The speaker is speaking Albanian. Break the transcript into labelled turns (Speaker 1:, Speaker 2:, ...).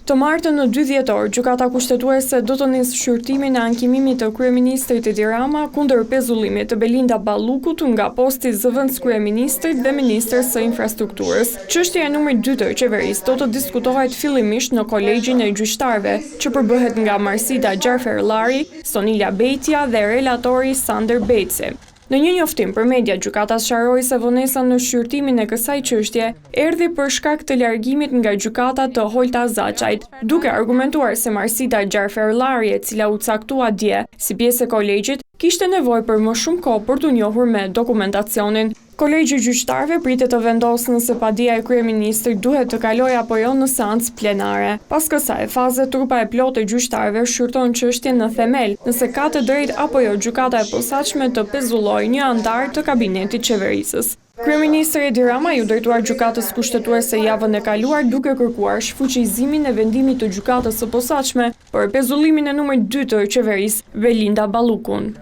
Speaker 1: Të martën në 2 dhjetor, gjykata kushtetuese do të nisë shqyrtimin e ankimimit të kryeministrit Edi Rama kundër pezullimit të Belinda Ballukut nga posti zëvendës kryeministrit dhe ministres së infrastrukturës. Çështja e numrit 2 të qeverisë do të diskutohet fillimisht në Kolegjin e Gjyqtarëve, që përbëhet nga Marsida Gjarferllari, Sonila Bejtja dhe relatori Sander Bejtsi. Në një njoftim për media, gjykata sqaroi se vonesa në shqyrtimin e kësaj çështje erdhi për shkak të largimit nga gjykata të Holta Zaçajt, duke argumentuar se Marsida Gjarferllari, e cila u caktua dje si pjesë e kolegjit, kishte nevojë për më shumë kohë për t'u njohur me dokumentacionin. Kolegji i Gjyqtarëve pritet të vendosë nëse padia e kryeministrit duhet të kalojë apo jo në seancë plenare. Pas kësaj faze, trupa e plotë e gjyqtarëve shqyrton çështjen në themel, nëse ka të drejtë apo jo gjykata e posaçme të pezullojë një anëtar të kabinetit qeverisës. Kryeministri Edi Rama ju drejtuar gjykatës kushtetuese javën e kaluar duke kërkuar shfuqizimin e vendimit të gjykatës së posaçme për pezullimin e numrit 2 të qeverisë Belinda Ballukun.